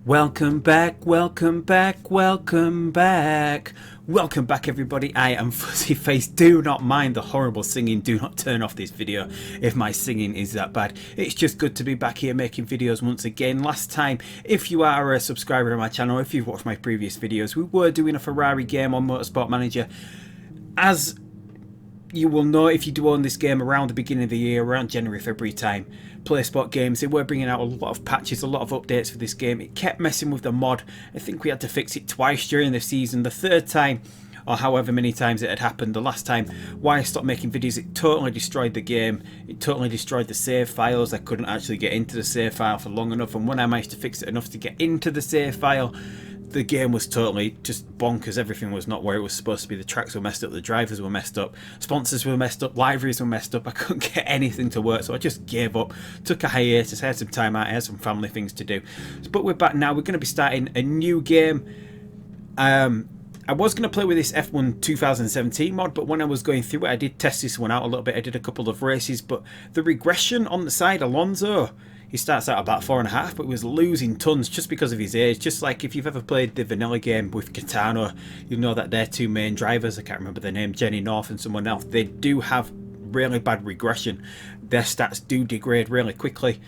Welcome back, welcome back, welcome back. Welcome back everybody, I am Fuzzy Face. Do not mind the horrible singing, do not turn off this video if my singing is that bad. It's just good to be back here making videos once again. Last time, if you are a subscriber to my channel, if you've watched my previous videos, we were doing a Ferrari game on Motorsport Manager. As you will know, if you do own this game around the beginning of the year, around January, February time, PlaySport Games, they were bringing out a lot of patches, a lot of updates for this game. It kept messing with the mod. I think we had to fix it twice during the season. The third time, or however many times it had happened, the last time, why I stopped making videos, it totally destroyed the game. It totally destroyed the save files. I couldn't actually get into the save file for long enough, and when I managed to fix it enough to get into the save file, the game was totally just bonkers. Everything was not where it was supposed to be. The tracks were messed up, the drivers were messed up, sponsors were messed up, liveries were messed up. I couldn't get anything to work, so I just gave up, took a hiatus, I had some time out, I had some family things to do. But we're back now. We're going to be starting a new game. I was going to play with this F1 2017 mod, but when I was going through it, I did test this one out a little bit. I did a couple of races, but the regression on the side, Alonso, he starts out about 4.5, but was losing tons just because of his age. Just like if you've ever played the vanilla game with Catano, you'll know that their two main drivers, I can't remember their name, Jenny North and someone else, they do have really bad regression. Their stats do degrade really quickly.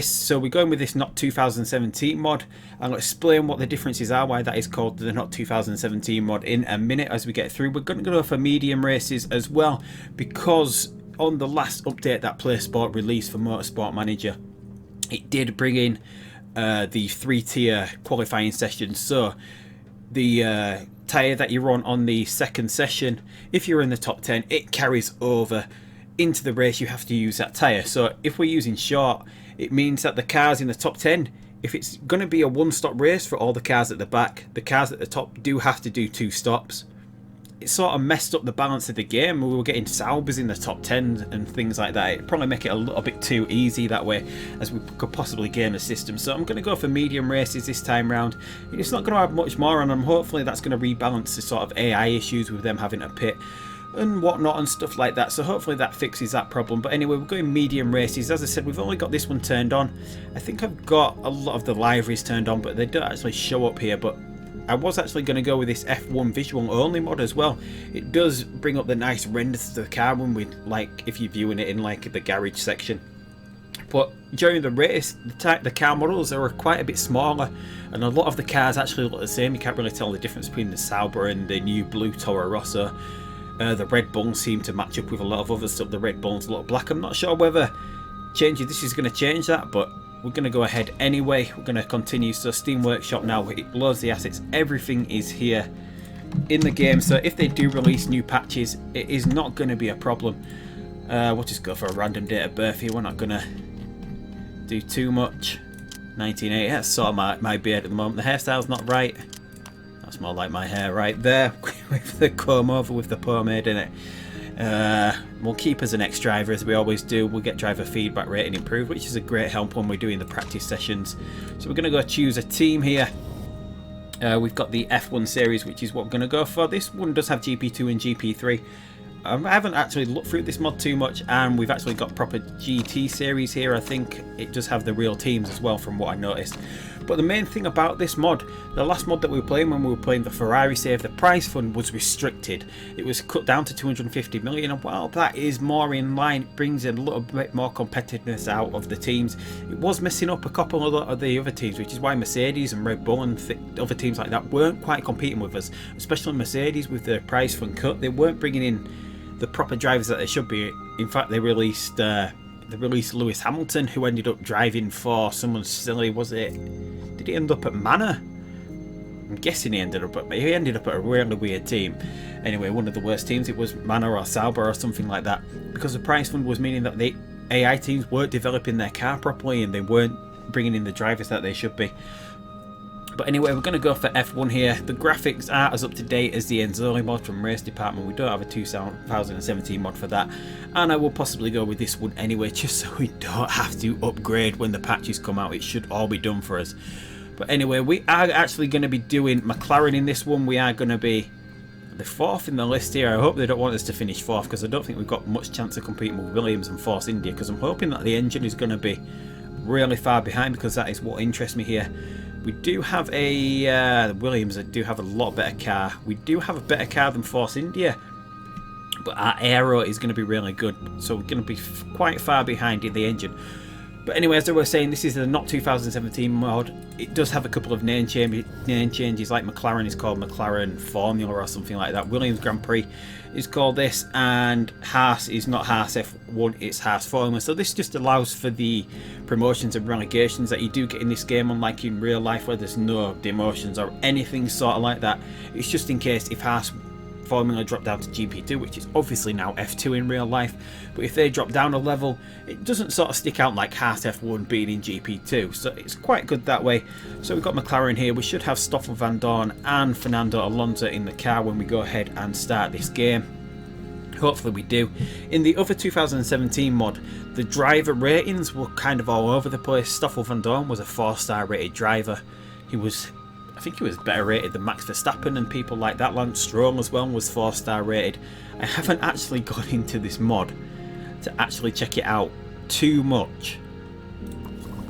So we're going with this Not 2017 mod. I'll explain what the differences are, why that is called the Not 2017 mod in a minute as we get through. We're going to go for medium races as well, because on the last update that PlaySport released for Motorsport Manager, it did bring in the 3-tier qualifying session. So the tyre that you run on the second session, if you're in the top 10, it carries over into the race. You have to use that tyre. So if we're using short, it means that the cars in the top 10, if it's going to be a one-stop race for all the cars at the back, the cars at the top do have to do 2 stops. It sort of messed up the balance of the game. We were getting Saubers in the top 10 and things like that. It'd probably make it a little bit too easy that way as we could possibly game the system. So I'm going to go for medium races this time round. It's not going to have much more on them. Hopefully that's going to rebalance the sort of AI issues with them having a pit and whatnot and stuff like that. So hopefully that fixes that problem. But anyway, we're going medium races. As I said, we've only got this one turned on. I think I've got a lot of the liveries turned on, but they don't actually show up here. But I was actually going to go with this F1 visual only mod as well. It does bring up the nice renders to the car when we, like, if you're viewing it in like the garage section. But during the race, the car models are quite a bit smaller, and a lot of the cars actually look the same. You can't really tell the difference between the Sauber and the new blue Toro Rosso. The Red Bulls seem to match up with a lot of other stuff. The Red Bulls look black. I'm not sure whether changing this is going to change that, but we're going to go ahead anyway. We're going to continue. So Steam Workshop now, it loads the assets. Everything is here in the game. So if they do release new patches, it is not going to be a problem. We'll just go for a random date of birth here. We're not going to do too much. 1980. That's sort of my beard at the moment. The hairstyle's not right. That's more like my hair right there with the comb over with the pomade in it. We'll keep as an ex-driver as we always do. We'll get driver feedback rating improved, which is a great help when we're doing the practice sessions. So we're going to go choose a team here. We've got the F1 series, which is what we're going to go for. This one does have GP2 and GP3. I haven't actually looked through this mod too much, and we've actually got proper GT series here. I think it does have the real teams as well from what I noticed. But the main thing about this mod, the last mod that we were playing when we were playing the Ferrari save, the prize fund was restricted. It was cut down to 250 million, and while that is more in line, it brings a little bit more competitiveness out of the teams. It was messing up a couple of the other teams, which is why Mercedes and Red Bull and other teams like that weren't quite competing with us, especially Mercedes with the prize fund cut. They weren't bringing in the proper drivers that they should be. In fact, they released Lewis Hamilton, who ended up driving for someone silly. Did he end up at Manor? I'm guessing he ended up at a really weird team. Anyway, one of the worst teams. It was Manor or Sauber or something like that, because the prize fund was meaning that the AI teams weren't developing their car properly and they weren't bringing in the drivers that they should be. But anyway, we're going to go for F1 here. The graphics are as up to date as the Enzoli mod from Race Department. We don't have a 2017 mod for that. And I will possibly go with this one anyway, just so we don't have to upgrade when the patches come out. It should all be done for us. But anyway, we are actually going to be doing Mclaren in this one. We are going to be the 4th in the list here. I hope they don't want us to finish 4th, because I don't think we've got much chance of competing with Williams and Force India, because I'm hoping that the engine is going to be really far behind, because that is what interests me here. We do have a Williams that do have a lot better car. We do have a better car than Force India, but our aero is going to be really good, so we're going to be quite far behind in the engine. But anyway, as I was saying, this is the not 2017 mod. It does have a couple of name changes, like McLaren is called McLaren Formula or something like that. Williams Grand Prix is called this, and Haas is not Haas F1, it's Haas Formula. So this just allows for the promotions and relegations that you do get in this game, unlike in real life where there's no demotions or anything sort of like that. It's just in case if Haas Formula drop down to GP2, which is obviously now F2 in real life, but if they drop down a level, it doesn't sort of stick out like Haas F1 being in GP2, so it's quite good that way. So we've got McLaren here. We should have Stoffel Vandoorne and Fernando Alonso in the car when we go ahead and start this game. Hopefully we do. In the other 2017 mod, the driver ratings were kind of all over the place. Stoffel Vandoorne was a 4-star rated driver. I think he was better rated than Max Verstappen and people like that. Lance Stroll as well was 4-star rated. I haven't actually got into this mod to actually check it out too much,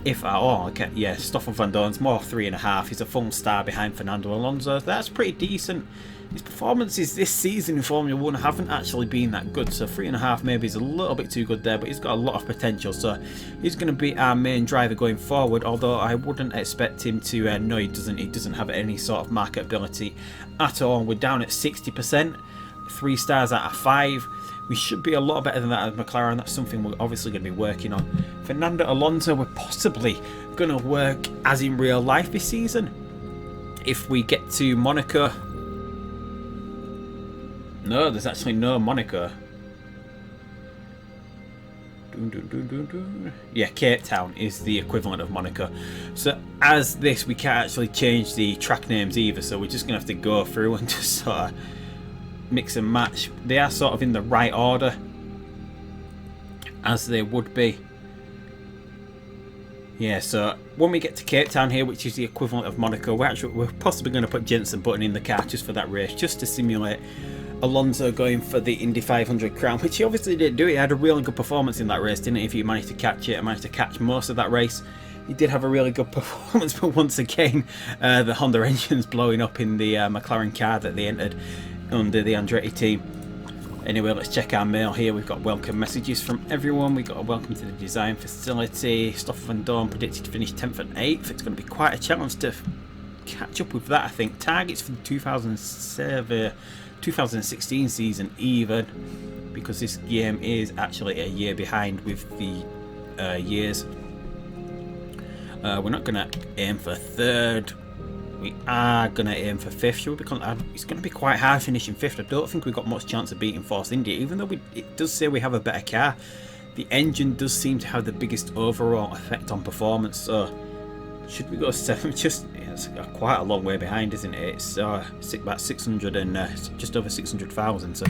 if at all. Okay, yeah, Stoffel Vandoorne's more 3.5. He's a full star behind Fernando Alonso. That's pretty decent. His performances this season in Formula 1 haven't actually been that good, so 3.5 maybe is a little bit too good there, but he's got a lot of potential, so he's going to be our main driver going forward, although I wouldn't expect him to, no he doesn't have any sort of marketability at all. We're down at 60%, 3 stars out of 5. We should be a lot better than that as McLaren. That's something we're obviously going to be working on. Fernando Alonso, we're possibly going to work as in real life this season. If we get to Monaco... No, there's actually no Monaco. Yeah, Cape Town is the equivalent of Monaco. So as this, we can't actually change the track names either, so we're just going to have to go through and just sort of mix and match. They are sort of in the right order, as they would be. Yeah, so when we get to Cape Town here, which is the equivalent of Monaco, we're possibly going to put Jensen Button in the car just for that race, just to simulate Alonso going for the Indy 500 crown, which he obviously didn't do. He had a really good performance in that race, didn't he? If you managed to catch it, I managed to catch most of that race. He did have a really good performance, but once again, the Honda engine's blowing up in the McLaren car that they entered under the Andretti team. Anyway, let's check our mail here. We've got welcome messages from everyone. We've got a welcome to the design facility. Stoffel Vandoorne predicted to finish 10th and 8th. It's going to be quite a challenge to catch up with that, I think. Targets for the 2016 season even, because this game is actually a year behind with the years. We're not going to aim for 3rd. We are going to aim for 5th. It's going to be quite hard finishing 5th. I don't think we've got much chance of beating Force India, even though it does say we have a better car. The engine does seem to have the biggest overall effect on performance, so should we go 7th? It's quite a long way behind, isn't it? It's about 600 and just over 600,000, so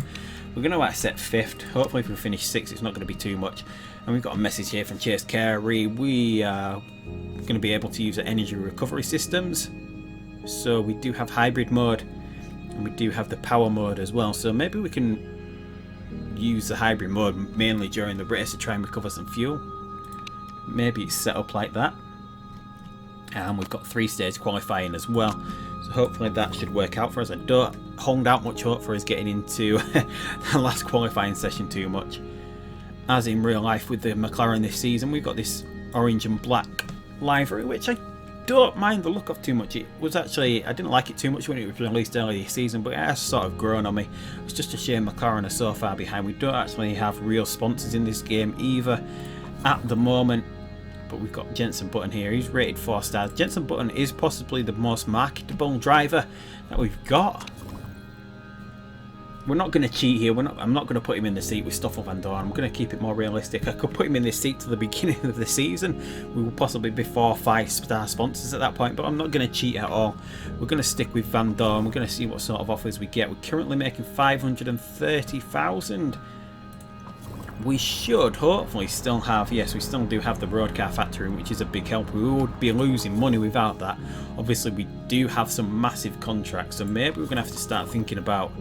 we're going to accept 5th. Hopefully if we finish 6th, it's not going to be too much. And we've got a message here from Chase Carey. We are going to be able to use the energy recovery systems. So we do have hybrid mode, and we do have the power mode as well. So maybe we can use the hybrid mode mainly during the race to try and recover some fuel. Maybe it's set up like that. And we've got 3-stage qualifying as well, so hopefully that should work out for us. I don't hold out much hope for us getting into the last qualifying session too much. As in real life with the McLaren this season, we've got this orange and black livery, which I don't mind the look of too much. It was actually, I didn't like it too much when it was released earlier this season, but it has sort of grown on me. It's just a shame McLaren are so far behind. We don't actually have real sponsors in this game either at the moment. But we've got Jensen Button here. He's rated 4 stars. Jensen Button is possibly the most marketable driver that we've got. We're not going to cheat here. I'm not going to put him in the seat with Stoffel Vandoorne. I'm going to keep it more realistic. I could put him in this seat to the beginning of the season. We will possibly be 4 or 5-star sponsors at that point, but I'm not going to cheat at all. We're going to stick with Vandoorne. We're going to see what sort of offers we get. We're currently making 530,000. We should hopefully still have, yes, we still do have the road car factory, which is a big help. We would be losing money without that. Obviously we do have some massive contracts, so maybe we're going to have to start thinking about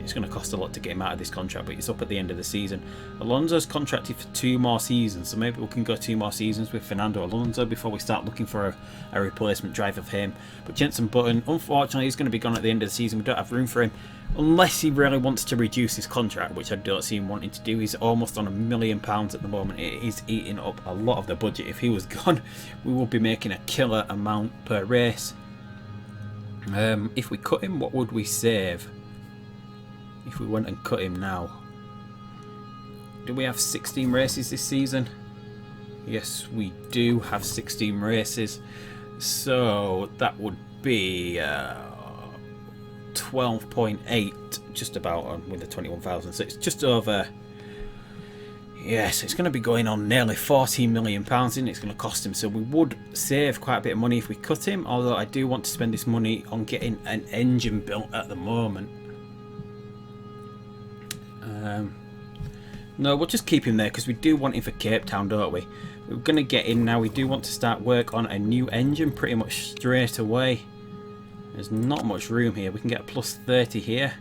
It's going to cost a lot to get him out of this contract, but it's up at the end of the season. Alonso's contracted for 2 more seasons, so maybe we can go 2 more seasons with Fernando Alonso before we start looking for a replacement driver for him. But Jenson Button, unfortunately, he's going to be gone at the end of the season. We don't have room for him unless he really wants to reduce his contract, which I don't see him wanting to do. He's almost on £1 million at the moment. It is eating up a lot of the budget. If he was gone, we would be making a killer amount per race. If we cut him, what would we save? If we went and cut him now. Do we have 16 races this season? Yes, we do have 16 races. So that would be 12.8, just about with the 21,000. So it's just over. Yes, it's going to be going on nearly £14 million, and it's going to cost him. So we would save quite a bit of money if we cut him. Although I do want to spend this money on getting an engine built at the moment. No, we'll just keep him there because we do want him for Cape Town, don't we? We're going to get in now. We do want to start work on a new engine pretty much straight away. There's not much room here. We can get a plus 30 here,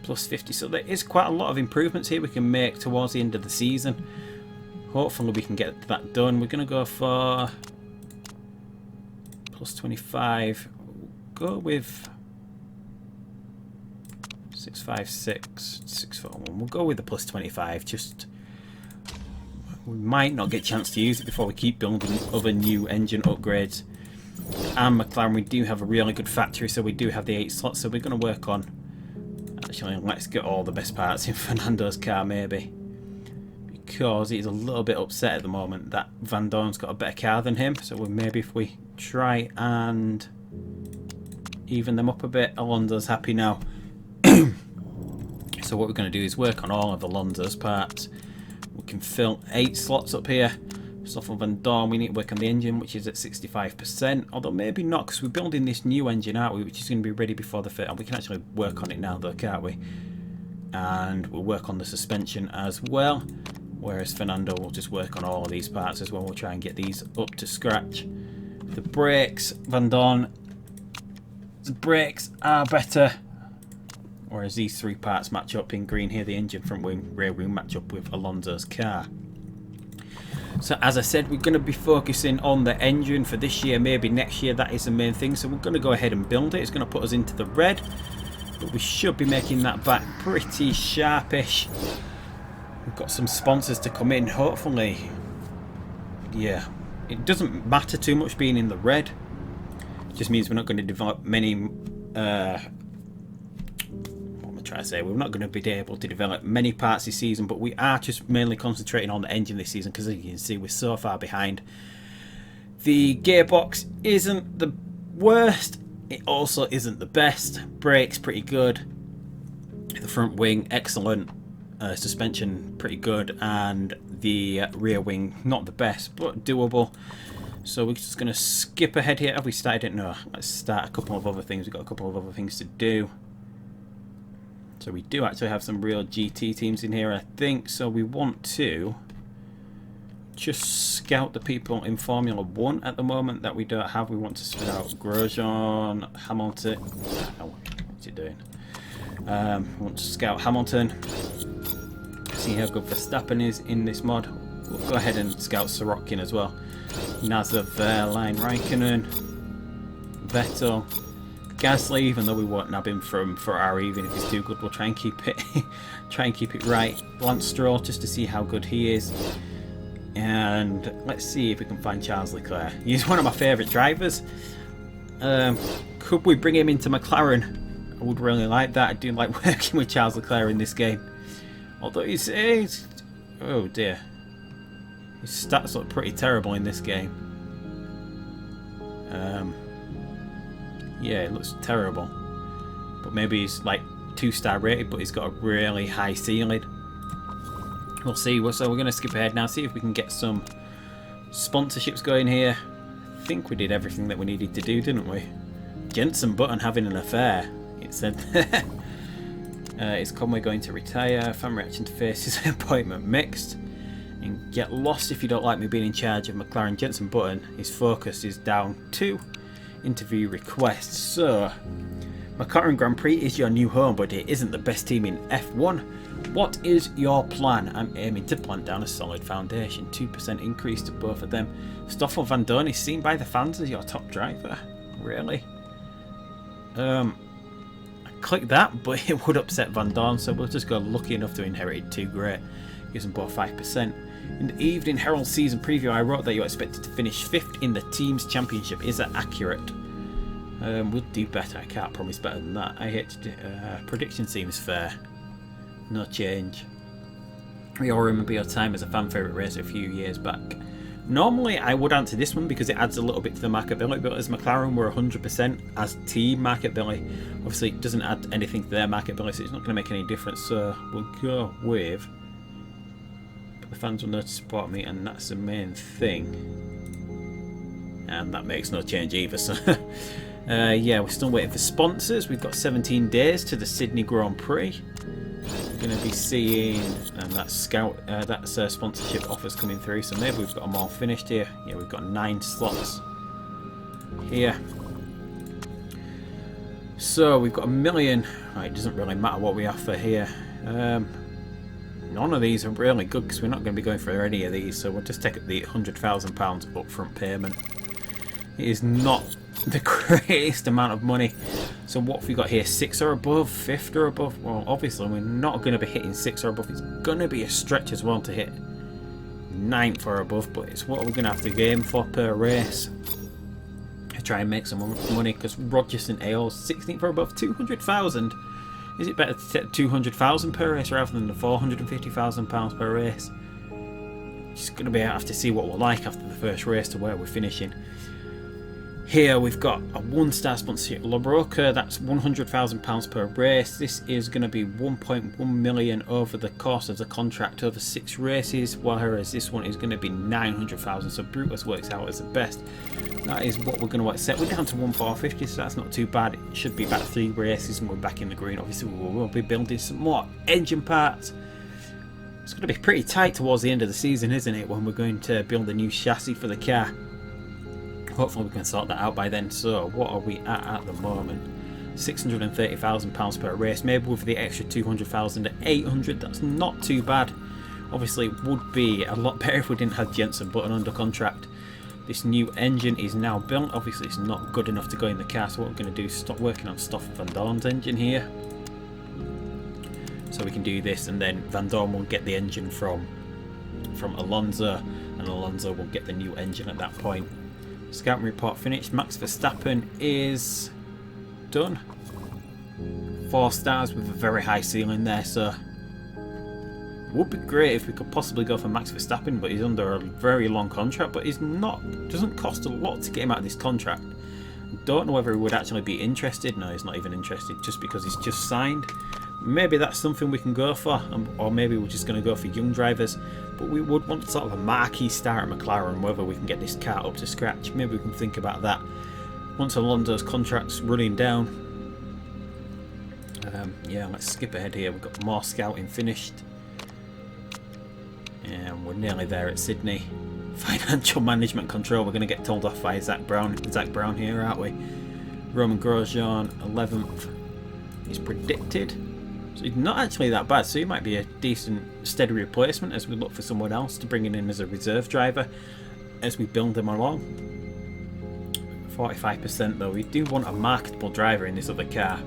plus 50. So there is quite a lot of improvements here we can make towards the end of the season. Hopefully we can get that done. We're going to go for plus 25. We'll go with 656, 641. We'll go with the plus 25. Just we might not get a chance to use it before we keep building other new engine upgrades. And Mclaren, we do have a really good factory, so we do have the 8 slots. So we're going to work on. Actually, let's get all the best parts in Fernando's car, maybe, because he's a little bit upset at the moment that Vandoorne's got a better car than him. So maybe if we try and even them up a bit. Alonso's happy now. So what we're going to do is work on all of Alonso's parts. We can fill 8 slots up here. So for Vandoorne, we need to work on the engine, which is at 65%. Although maybe not, because we're building this new engine, aren't we? Which is going to be ready before the fit. And we can actually work on it now, though, can't we? And we'll work on the suspension as well. Whereas Fernando will just work on all of these parts as well. We'll try and get these up to scratch. The brakes, Vandoorne, the brakes are better. Whereas these 3 parts match up in green here. The engine, front wing, rear wing match up with Alonso's car. So as I said, we're going to be focusing on the engine for this year, maybe next year. That is the main thing. So we're going to go ahead and build it. It's going to put us into the red. But we should be making that back pretty sharpish. We've got some sponsors to come in, hopefully. Yeah, it doesn't matter too much being in the red. It just means we're not going to develop many... I say we're not going to be able to develop many parts this season, but we are just mainly concentrating on the engine this season because, as you can see, we're so far behind. The gearbox isn't the worst, it also isn't the best. Brakes pretty good, the front wing excellent, suspension pretty good, and the rear wing not the best but doable. So we're just going to skip ahead here. Have we started it? No, let's start a couple of other things. We've got a couple of other things to do. So we do actually have some real GT teams in here, I think. So we want to just scout the people in Formula 1 at the moment that we don't have. We want to spit out Grosjean, Hamilton. Oh, what's it doing? We want to scout Hamilton. See how good Verstappen is in this mod. We'll go ahead and scout Sorokin as well. Nazar, Verline, Raikkonen, Vettel. Gasly, even though we won't nab him from Ferrari, even if he's too good, we'll try and keep it right. Lance Stroll, just to see how good he is. And let's see if we can find Charles Leclerc. He's one of my favourite drivers. Could we bring him into McLaren? I would really like that. I do like working with Charles Leclerc in this game. Although he's oh dear, his stats look pretty terrible in this game. Yeah, it looks terrible. But maybe he's like 2-star rated, but he's got a really high ceiling. We'll see. So we're going to skip ahead now, see if we can get some sponsorships going here. I think we did everything that we needed to do, didn't we? Jenson Button having an affair, it said. Is Conway going to retire? Fan reaction to Face's appointment mixed. And get lost if you don't like me being in charge of McLaren. Jenson Button, his focus is down too. interview requests. So, Mclaren Grand Prix is your new home, but it isn't the best team in F1. What is your plan? I'm aiming to plant down a solid foundation. 2% increase to both of them. Stoffel Vandoorne is seen by the fans as your top driver. Really? I click that, but it would upset Vandoorne, so we'll just go lucky enough to inherit 2. Great. Gives them both 5%. In the evening Herald season preview, I wrote that you expected to finish 5th in the team's championship. Is that accurate? We'll do better. I can't promise better than that. I hate to do, prediction seems fair. No change. We all remember your time as a fan favourite racer a few years back. Normally I would answer this one because it adds a little bit to the marketability, but as McLaren we're 100% as team marketability. Obviously it doesn't add anything to their marketability, so it's not going to make any difference. So we'll go with, but the fans will know to support me, and that's the main thing. And that makes no change either. So yeah, we're still waiting for sponsors. We've got 17 days to the Sydney Grand Prix. We're going to be seeing, and that's sponsorship offers coming through, so maybe we've got them all finished here. Yeah, we've got 9 slots here. So we've got 1 million. Right, it doesn't really matter what we offer here. None of these are really good because we're not going to be going for any of these, so we'll just take the £100,000 upfront payment. It is not the greatest amount of money. So what have we got here? 6 or above, 5th or above? Well, obviously we're not going to be hitting 6 or above. It's going to be a stretch as well to hit 9th or above, but it's what we're going to have to game for per race to try and make some money, because Rogerson AO's 16th or above, 200,000. Is it better to take 200,000 per race rather than the £450,000 per race? Just going to have to see what we're like after the first race to where we're finishing. Here we've got a 1-star sponsorship, La Broca, that's £100,000 per race. This is going to be 1.1 million over the course of the contract over 6 races, whereas this one is going to be 900,000. So Brutus works out as the best. That is what we're going to accept. We're down to 1,450, so that's not too bad. It should be about 3 races and we're back in the green. Obviously we will be building some more engine parts. It's going to be pretty tight towards the end of the season, isn't it, when we're going to build a new chassis for the car. Hopefully we can sort that out by then. So what are we at the moment? £630,000 per race. Maybe with the extra 200,000 at 800, that's not too bad. Obviously it would be a lot better if we didn't have Jensen Button under contract. This new engine is now built. Obviously it's not good enough to go in the car, so what we're going to do is stop working on Stoffel Vandoorne's engine here. So we can do this, and then Vandoorne will get the engine from Alonso, and Alonso will get the new engine at that point. Scouting report finished. Max Verstappen is done. 4 stars with a very high ceiling there, so it would be great if we could possibly go for Max Verstappen, but he's under a very long contract, but he's not, doesn't cost a lot to get him out of this contract. Don't know whether he would actually be interested. No, he's not even interested just because he's just signed. Maybe that's something we can go for, or maybe we're just going to go for young drivers. But we would want sort of a marquee star at McLaren, whether we can get this car up to scratch. Maybe we can think about that once Alonso's contract's running down. Yeah, let's skip ahead here. We've got more scouting finished. And we're nearly there at Sydney. Financial management control, we're going to get told off by Zach Brown here, aren't we? Roman Grosjean, 11th, is predicted. So he's not actually that bad, so he might be a decent, steady replacement as we look for someone else to bring in as a reserve driver as we build them along. 45% though, we do want a marketable driver in this other car.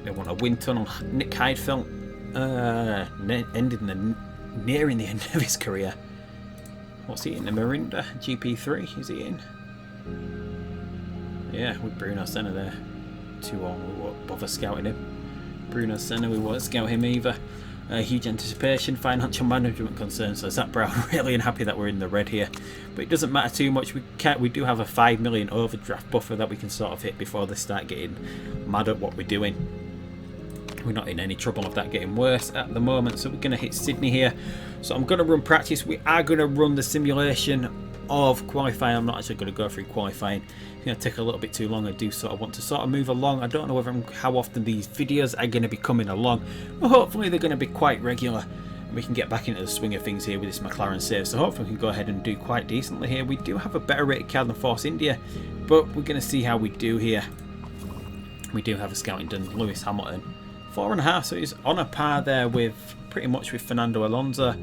They want a wind tunnel. Nick Heidfeld, nearing the end of his career. What's he in? The Mirinda GP3? Is he in? Yeah, with Bruno Senna there. 2-1, we won't bother scouting him. Bruno Senna, we won't scout him either. Huge anticipation, financial management concerns. So Zach Brown really unhappy that we're in the red here, but it doesn't matter too much. We do have a 5 million overdraft buffer that we can sort of hit before they start getting mad at what we're doing. We're not in any trouble of that getting worse at the moment, so we're going to hit Sydney here. So I'm going to run practice. We are going to run the simulation of qualifying. I'm not actually going to go through qualifying. It's going to take a little bit too long. I do sort of want to sort of move along. I don't know how often these videos are going to be coming along, but hopefully they're going to be quite regular. we can get back into the swing of things here with this McLaren save. So hopefully we can go ahead and do quite decently here. We do have a better rated car than Force India, but we're going to see how we do here. We do have a scouting done, Lewis Hamilton, 4.5, so he's on a par there with pretty much with Fernando Alonso.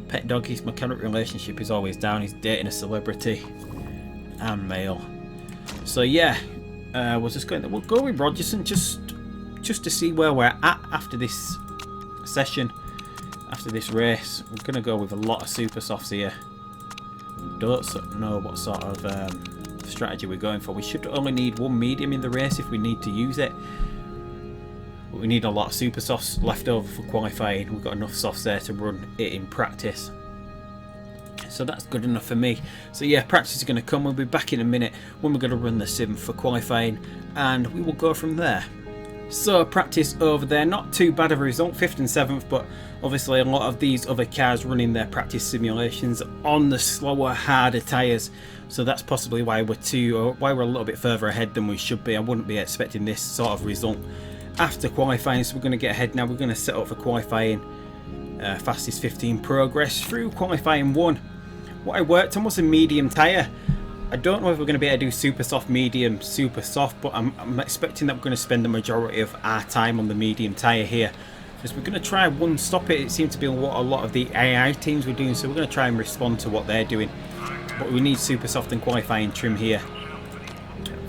Pet dog, his mechanic relationship is always down. He's dating a celebrity and male. So yeah, we'll go with Rogerson just to see where we're at after this session, after this race. We're going to go with a lot of super softs here. Don't know what sort of strategy we're going for. We should only need one medium in the race if we need to use it, but we need a lot of super softs left over for qualifying. We've got enough softs there to run it in practice, so that's good enough for me. So yeah, practice is going to come. We'll be back in a minute when we're going to run the sim for qualifying, and we will go from there. So practice over there, not too bad of a result, 5th and 7th, but obviously a lot of these other cars running their practice simulations on the slower, harder tyres. So that's possibly why we're a little bit further ahead than we should be. I wouldn't be expecting this sort of result after qualifying. So we're going to get ahead now. We're going to set up for qualifying. Fastest 15 progress through qualifying 1. What I worked on was a medium tyre. I don't know if we're going to be able to do super soft, medium, super soft, but I'm expecting that we're going to spend the majority of our time on the medium tyre here. Because we're going to try one stop it. It seemed to be what a lot of the AI teams were doing, so we're going to try and respond to what they're doing. But we need super soft and qualifying trim here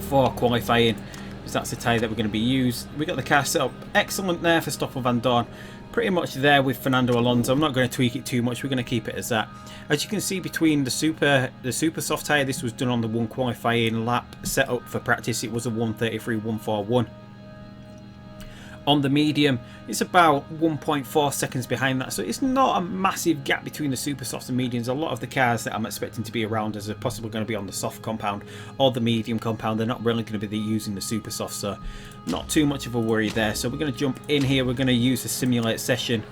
for qualifying, because that's the tyre that we're going to be used. We got the car set up excellent there for Stoffel Vandoorne. Pretty much there with Fernando Alonso. I'm not going to tweak it too much. We're going to keep it as that. As you can see, between the super soft tyre, this was done on the one qualifying lap set up for practice. It was a 1:33.141. On the medium, it's about 1.4 seconds behind that, so it's not a massive gap between the super softs and mediums. A lot of the cars that I'm expecting to be around as are possibly going to be on the soft compound or the medium compound. They're not really going to be using the super soft, so not too much of a worry there. So we're going to jump in here. We're going to use the simulate session.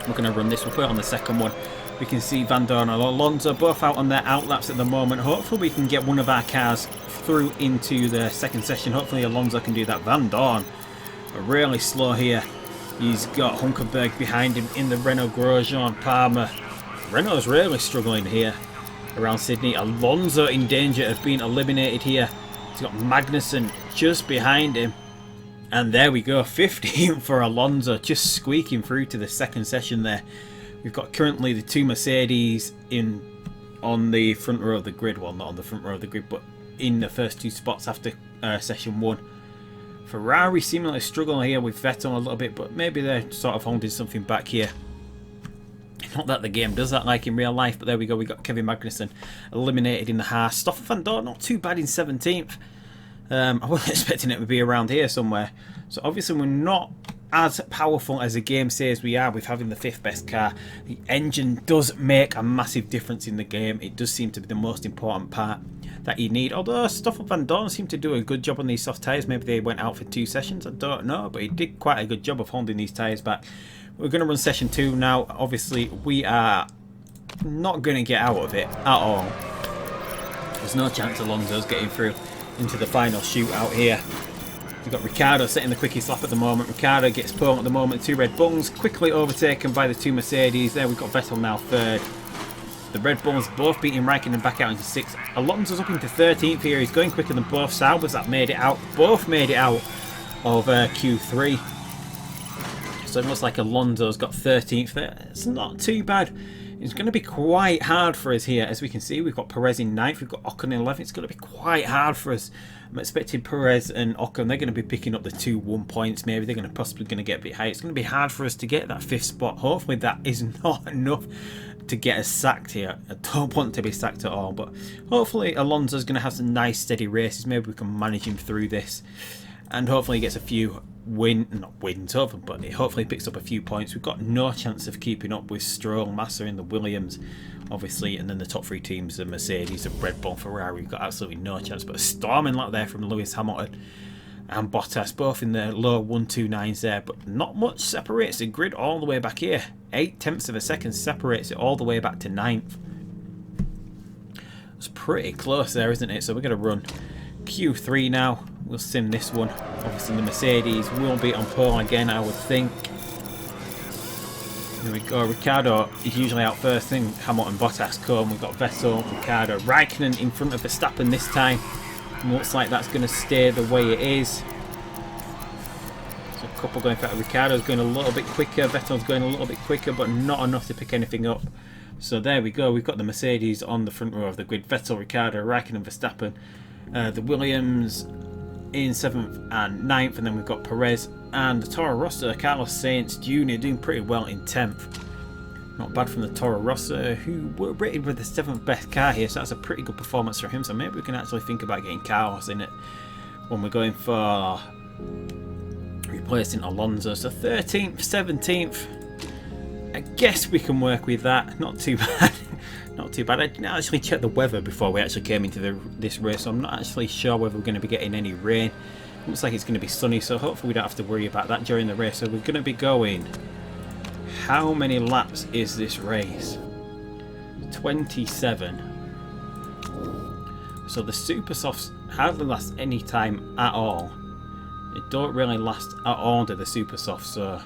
We're going to run this. We'll put it on the second one. We can see Vandoorne and Alonso both out on their outlaps at the moment. Hopefully we can get one of our cars through into the second session. Hopefully Alonso can do that. Vandoorne really slow here. He's got Hunkerberg behind him in the Renault Grosjean Palmer. Renault's really struggling here around Sydney. Alonso in danger of being eliminated here. He's got Magnussen just behind him. And there we go, 15 for Alonso, just squeaking through to the second session there. We've got currently the two Mercedes on the front row of the grid. Well, not on the front row of the grid, but in the first two spots after session 1. Ferrari seemingly struggling here with Vettel a little bit, but maybe they're sort of holding something back here. Not that the game does that like in real life, but there we go. We got Kevin Magnussen eliminated in the Haas. Stoffel Vandoorne not too bad in 17th. I wasn't expecting it to be around here somewhere. So obviously we're not as powerful as the game says we are with having the 5th best car. The engine does make a massive difference in the game. It does seem to be the most important part that you need. Although Stoffel Vandoorne seemed to do a good job on these soft tyres. Maybe they went out for 2 sessions, I don't know, but he did quite a good job of holding these tyres back. We're going to run session 2 now. Obviously we are not going to get out of it at all. There's no chance Alonso's getting through into the final shootout here. We've got Ricciardo setting the quickest lap at the moment. Ricciardo gets pole at the moment. 2 Red Bulls quickly overtaken by the 2 Mercedes. There we've got Vettel now 3rd. The Red Bulls both beating Raikkonen back out into 6th. Alonso's up into 13th here. He's going quicker than both Saubers that made it out. Both made it out of Q3. So it looks like Alonso's got 13th there. It's not too bad. It's going to be quite hard for us here. As we can see, we've got Perez in 9th. We've got Ocon in 11th. It's going to be quite hard for us. I'm expecting Perez and Ocon, they're going to be picking up the 2-1 points. Maybe they're going to possibly going to get a bit high. It's going to be hard for us to get that 5th spot. Hopefully that is not enough to get us sacked here. I don't want to be sacked at all, but hopefully Alonso's going to have some nice steady races. Maybe we can manage him through this, and hopefully he gets a few not wins over, but he hopefully picks up a few points. We've got no chance of keeping up with Stroll, Massa in the Williams, obviously, and then the top 3 teams, the Mercedes, the Red Bull, Ferrari. We've got absolutely no chance, but a storming lap there from Lewis Hamilton and Bottas, both in the low 129s there, but not much separates the grid all the way back here. 0.8 of a second separates it all the way back to 9th. It's pretty close there, isn't it? So we're going to run Q3 now. We'll sim this one. Obviously the Mercedes will be on pole again, I would think. There we go. Ricciardo is usually out first. Then Hamilton, Bottas come. We've got Vettel, Ricciardo, Raikkonen in front of Verstappen this time. Looks like that's going to stay the way it is. So a couple going for Ricciardo's going a little bit quicker. Vettel's going a little bit quicker, but not enough to pick anything up. So there we go. We've got the Mercedes on the front row of the grid. Vettel, Ricciardo, Raikkonen, Verstappen. The Williams in 7th and 9th, and then we've got Perez and the Toro Rosso, Carlos Sainz Jr. doing pretty well in 10th. Not bad from the Toro Rosso, who were rated with the 7th best car here, so that's a pretty good performance from him. So maybe we can actually think about getting Carlos in it when we're going for replacing Alonso. So 13th, 17th, I guess we can work with that. Not too bad. Not too bad. I didn't actually check the weather before we actually came into this race, so I'm not actually sure whether we're going to be getting any rain. Looks like it's going to be sunny, so hopefully we don't have to worry about that during the race. So we're going to be going... How many laps is this race? 27. So the super softs hardly last any time at all. They don't really last at all to the super softs, so...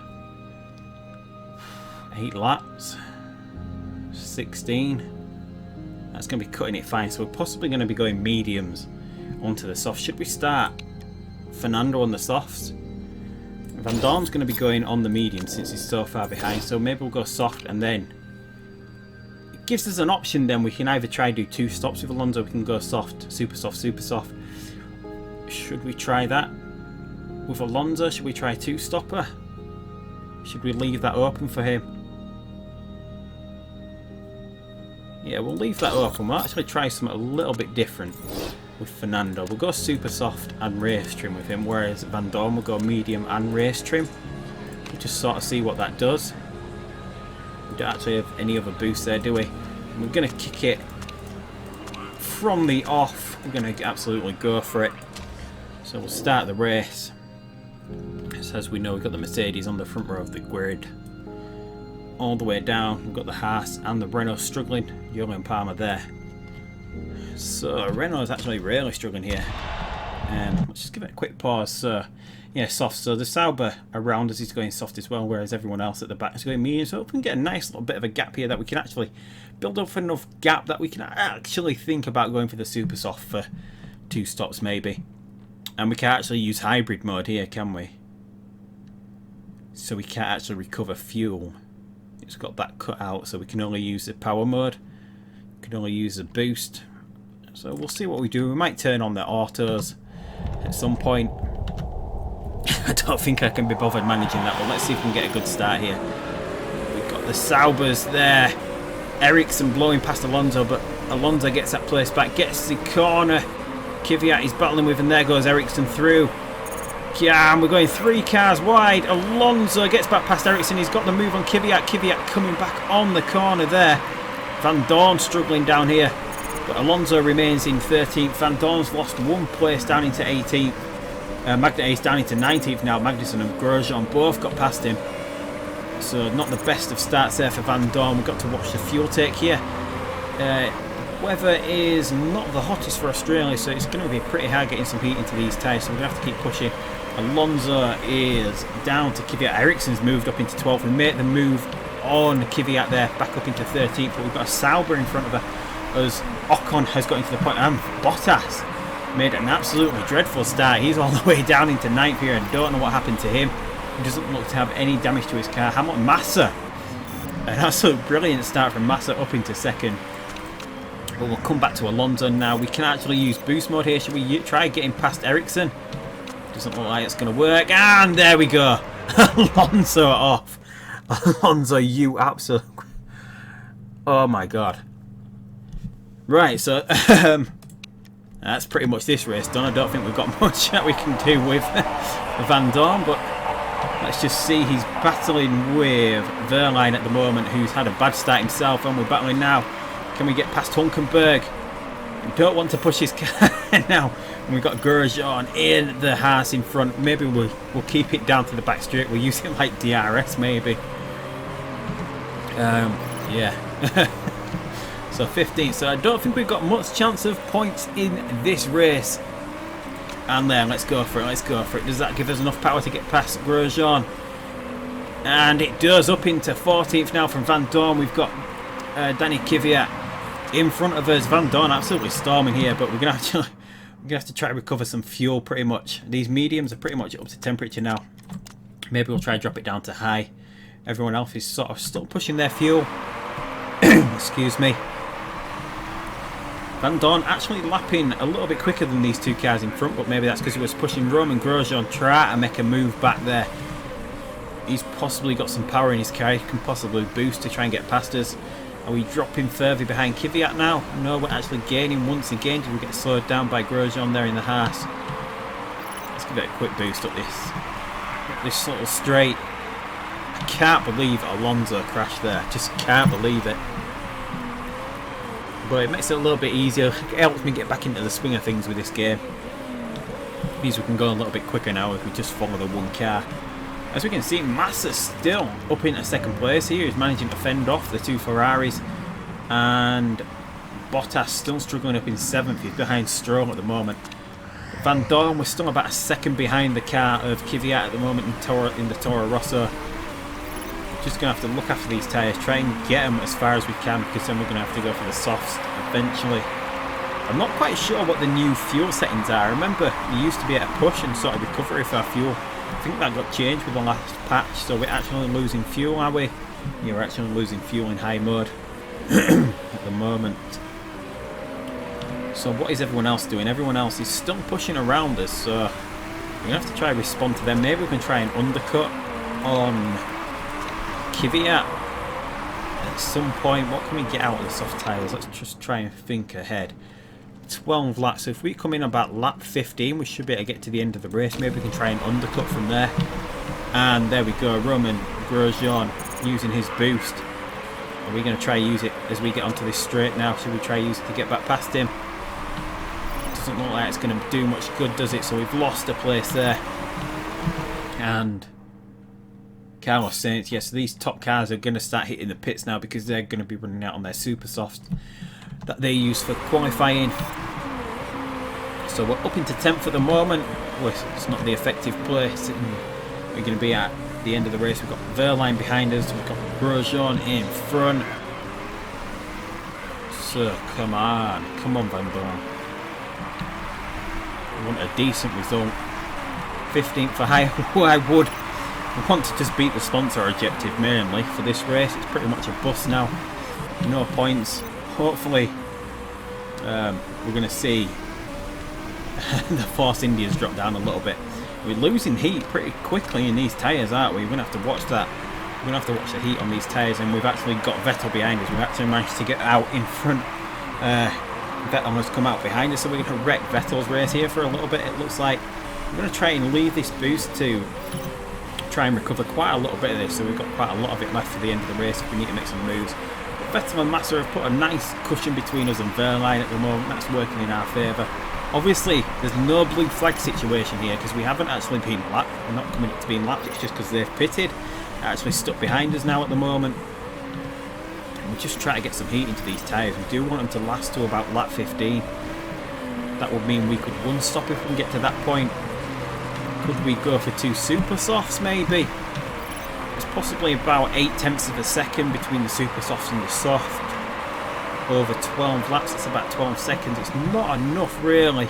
8 laps. 16. That's going to be cutting it fine, so we're possibly going to be going mediums onto the softs. Should we start Fernando on the softs? Vandoorne's going to be going on the medium since he's so far behind, so maybe we'll go soft, and then it gives us an option. Then we can either try do 2 stops with Alonso, we can go soft, super soft, super soft. Should we try that with Alonso? Should we try 2 stopper? Should we leave that open for him? Yeah, we'll leave that open. We'll actually try something a little bit different with Fernando. We'll go super soft and race trim with him, whereas Vandoorne will go medium and race trim. We'll just sort of see what that does. We don't actually have any other boost there, do we? And we're going to kick it from the off. We're going to absolutely go for it. So we'll start the race. So as we know, we've got the Mercedes on the front row of the grid. All the way down, we've got the Haas and the Renault struggling. Julian Palmer there. So Renault is actually really struggling here. Let's just give it a quick pause. So yeah, soft. So the Sauber around us is going soft as well, whereas everyone else at the back is going medium. So we can get a nice little bit of a gap here that we can actually build up enough gap that we can actually think about going for the super soft for 2 stops maybe. And we can actually use hybrid mode here, can we? So we can't actually recover fuel. It's got that cut out, so we can only use the power mode. We can only use the boost. So we'll see what we do. We might turn on the autos at some point. I don't think I can be bothered managing that, but let's see if we can get a good start here. We've got the Saubers there. Ericsson blowing past Alonso, but Alonso gets that place back, gets the corner. Kvyat is battling with, and there goes Ericsson through. Yeah, and we're going 3 cars wide. Alonso gets back past Ericsson. He's got the move on Kvyat. Kvyat coming back on the corner there. Vandoorne struggling down here, but Alonso remains in 13th. Vandoorne's lost 1 place down into 18th. Magnussen is down into 19th now. Magnussen and Grosjean both got past him. So not the best of starts there for Vandoorne. We've got to watch the fuel take here. Weather is not the hottest for Australia, so it's going to be pretty hard getting some heat into these tyres, so we're going to have to keep pushing. Alonso is down to Kvyat. Ericsson's moved up into 12th. We made the move on Kvyat there, back up into 13th, but we've got a Sauber in front of her as Ocon has got into the point, and Bottas made an absolutely dreadful start. He's all the way down into 9th here, and don't know what happened to him. He doesn't look to have any damage to his car. Hamilton, Massa, an absolute brilliant start from Massa up into 2nd. But we'll come back to Alonso now. We can actually use boost mode here. Should we try getting past Ericsson? Doesn't look like it's going to work. And there we go. Alonso off. Alonso, you absolute... Oh my god. Right, so that's pretty much this race done. I don't think we've got much that we can do with Vandoorne, but let's just see. He's battling with Wehrlein at the moment, who's had a bad start himself, and we're battling now. Can we get past Hulkenberg? We don't want to push his car now. And we've got Grosjean in the Haas in front. Maybe we'll keep it down to the back straight. We'll use it like DRS maybe. Yeah. So 15th. So I don't think we've got much chance of points in this race. And then let's go for it. Let's go for it. Does that give us enough power to get past Grosjean? And it does, up into 14th now from Vandoorne. We've got Danny Kvyat in front of us. Vandoorne absolutely storming here, but we're gonna have to try to recover some fuel pretty much. These mediums are pretty much up to temperature now. Maybe we'll try to drop it down to high. Everyone else is sort of still pushing their fuel. Excuse me. Vandoorne actually lapping a little bit quicker than these two cars in front, but maybe that's because he was pushing Roman Grosjean, try to make a move back there. He's possibly got some power in his car, he can possibly boost to try and get past us. Are we dropping further behind Kvyat now? No, we're actually gaining once again. Did we get slowed down by Grosjean there in the Haas? Let's give it a quick boost up this little straight. I can't believe Alonso crashed there, just can't believe it. But it makes it a little bit easier, it helps me get back into the swing of things with this game. Means we can go a little bit quicker now if we just follow the one car. As we can see, Massa still up into second place here. He's managing to fend off the two Ferraris. And Bottas still struggling up in 7th. He's behind Stroll at the moment. Vandoorne, we're still about a second behind the car of Kvyat at the moment in the Toro Rosso. Just going to have to look after these tyres, try and get them as far as we can, because then we're going to have to go for the softs eventually. I'm not quite sure what the new fuel settings are. I remember we used to be able to push and sort of recover if our fuel. I think that got changed with the last patch, so we're actually losing fuel, are we? Yeah, we're actually losing fuel in high mode at the moment. So what is everyone else doing? Everyone else is still pushing around us, so we're going to have to try and respond to them. Maybe we can try and undercut on Kvyat at some point. What can we get out of the soft tyres? Let's just try and think ahead. 12 laps, so if we come in about lap 15 we should be able to get to the end of the race. Maybe we can try and undercut from there. And there we go, Roman Grosjean using his boost. Are we going to try and use it as we get onto this straight now? Should we try and use it to get back past him? Doesn't look like it's going to do much good, does it? So we've lost a place there. And Carlos Sainz, yes, so these top cars are going to start hitting the pits now because they're going to be running out on their super softs that they use for qualifying. So we're up into 10th at the moment. Well, it's not the effective place. We're going to be at the end of the race. We've got Verline behind us. We've got Grosjean in front. So come on Vandoorne. We want a decent result. 15th for high. I would want to just beat the sponsor objective mainly for this race. It's pretty much a bust now. No points. Hopefully we're going to see the Force Indians drop down a little bit. We're losing heat pretty quickly in these tyres, aren't we? We're going to have to watch that. We're going to have to watch the heat on these tyres, and we've actually got Vettel behind us. We've actually managed to get out in front. Vettel has come out behind us, so we're going to wreck Vettel's race here for a little bit, it looks like. We're going to try and leave this boost to try and recover quite a little bit of this, so we've got quite a lot of it left for the end of the race if we need to make some moves. Vettel and Massa have put a nice cushion between us and Verline at the moment. That's working in our favour. Obviously, there's no blue flag situation here because we haven't actually been lapped. We're not coming up to being lapped, it's just because they've pitted. They're actually stuck behind us now at the moment. And we just try to get some heat into these tyres. We do want them to last to about lap 15. That would mean we could one stop if we can get to that point. Could we go for 2 super softs maybe? It's possibly about 8/10 of a second between the super softs and the soft. Over 12 laps, it's about 12 seconds. It's not enough really.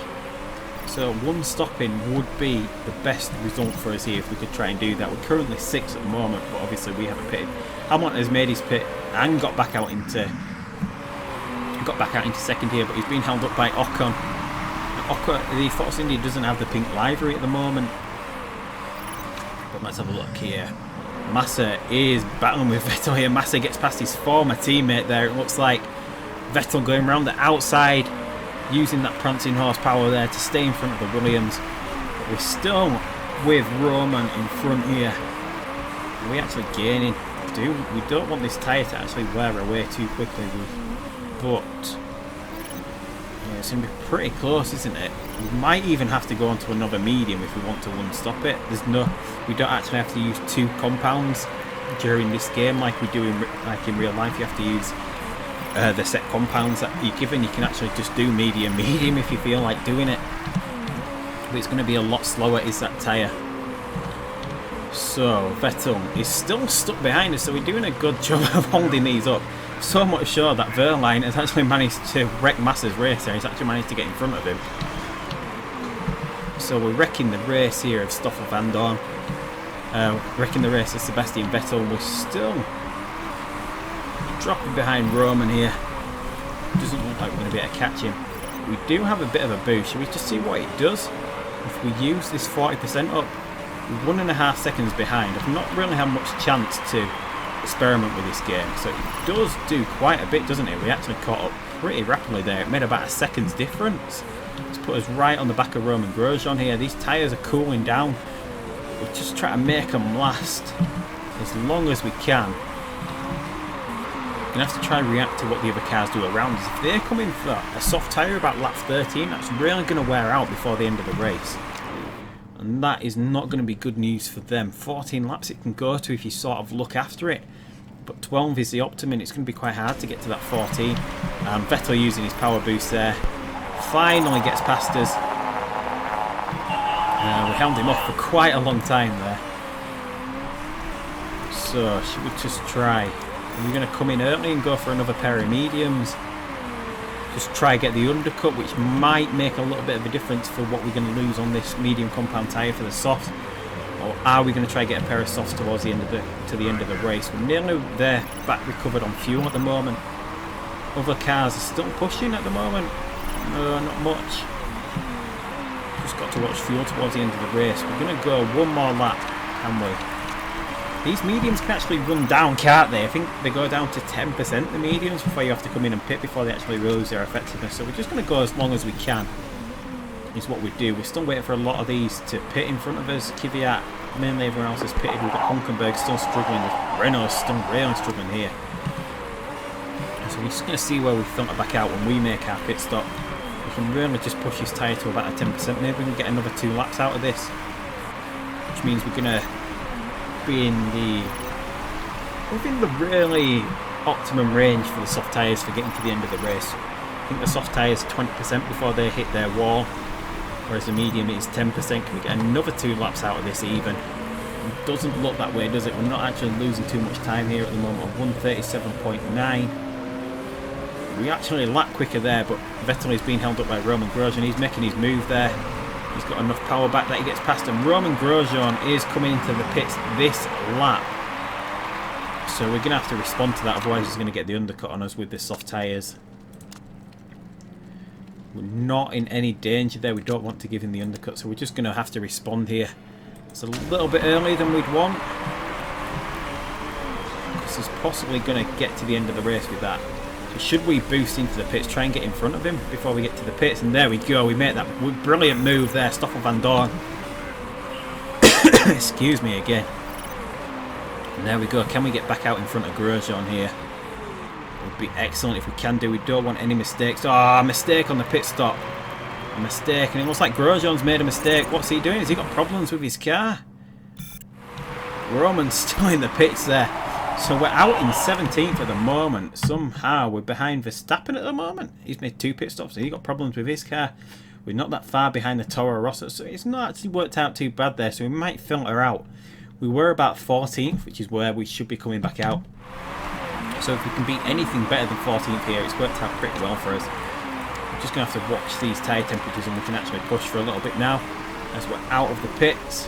So one stopping would be the best result for us here if we could try and do that. We're currently 6th at the moment, but obviously we haven't pitted. Hamilton has made his pit and got back out into second here, but he's been held up by Ocon. Ocon, the Force India doesn't have the pink livery at the moment. But let's have a look here. Massa is battling with Vettel here. Massa gets past his former teammate there. It looks like Vettel going around the outside, using that prancing horsepower there to stay in front of the Williams. But we're still with Roman in front here. Are we actually gaining? We don't want this tyre to actually wear away too quickly. But yeah, it's going to be pretty close, isn't it? We might even have to go onto another medium if we want to one-stop it. We don't actually have to use 2 compounds during this game like we do in real life. You have to use the set compounds that you're given. You can actually just do medium if you feel like doing it. But it's going to be a lot slower, is that tyre. So Vettel is still stuck behind us, so we're doing a good job of holding these up. So much so that Verline has actually managed to wreck Massa's race there. He's actually managed to get in front of him. So we're wrecking the race here of Stoffel Vandoorne. Wrecking the race of Sebastian Vettel. We're still dropping behind Roman here. Doesn't look like we're going to be able to catch him. We do have a bit of a boost. Shall we just see what it does? If we use this 40% up, we're 1.5 seconds behind. I've not really had much chance to experiment with this game, so it does do quite a bit, doesn't it? We actually caught up pretty rapidly there. It made about a second's difference. It's put us right on the back of Roman Grosjean here. These tyres are cooling down. We're just trying to make them last as long as we can. We're going to have to try and react to what the other cars do around us. If they're coming for a soft tyre about lap 13, that's really going to wear out before the end of the race. And that is not going to be good news for them. 14 laps it can go to if you sort of look after it. But 12 is the optimum. It's going to be quite hard to get to that 14. Vettel using his power boost there. Finally gets past us. We held him off for quite a long time there. So, should we just try? Are we going to come in early and go for another pair of mediums? Just try get the undercut, which might make a little bit of a difference for what we're going to lose on this medium compound tyre for the soft. Or are we going to try get a pair of softs towards the end of the race? We're nearly there, back recovered on fuel at the moment. Other cars are still pushing at the moment. No, not much. Just got to watch fuel towards the end of the race. We're going to go one more lap, can we? These mediums can actually run down, can't they? I think they go down to 10%, the mediums, before you have to come in and pit before they actually lose their effectiveness. So we're just going to go as long as we can, is what we do. We're still waiting for a lot of these to pit in front of us. Kvyat, mainly everyone else has pitted. We've got Hulkenberg still struggling. Renault's still really struggling here. So we're just going to see where we filter back out when we make our pit stop. We can really just push this tyre to about a 10%. Maybe we can get another 2 laps out of this, which means we're going to be within the really optimum range for the soft tyres for getting to the end of the race. I think the soft tyres are 20% before they hit their wall, whereas the medium is 10%. Can we get another 2 laps out of this even? It doesn't look that way, does it? We're not actually losing too much time here at the moment. 1:37.9. We actually lap quicker there, but Vettel is being held up by Roman Grosjean. He's making his move there. He's got enough power back that he gets past him. Roman Grosjean is coming into the pits this lap. So we're going to have to respond to that, otherwise he's going to get the undercut on us with the soft tyres. We're not in any danger there. We don't want to give him the undercut, so we're just going to have to respond here. It's a little bit earlier than we'd want. This is possibly going to get to the end of the race with that. So should we boost into the pits, try and get in front of him before we get to the pits? And there we go, we made that brilliant move there. Stoffel Vandoorne. Excuse me again. And there we go. Can we get back out in front of Grosjean here? It would be excellent if we can do. We don't want any mistakes. Ah, oh, mistake on the pit stop. A mistake. And it looks like Grosjean's made a mistake. What's he doing? Has he got problems with his car? Roman's still in the pits there. So we're out in 17th at the moment. Somehow we're behind Verstappen at the moment. He's made 2 pit stops. He's got problems with his car. We're not that far behind the Toro Rosso, so it's not actually worked out too bad there. So we might filter out. We were about 14th, which is where we should be coming back out. So if we can beat anything better than 14th here, it's worked out pretty well for us. We're just going to have to watch these tyre temperatures and we can actually push for a little bit now as we're out of the pits.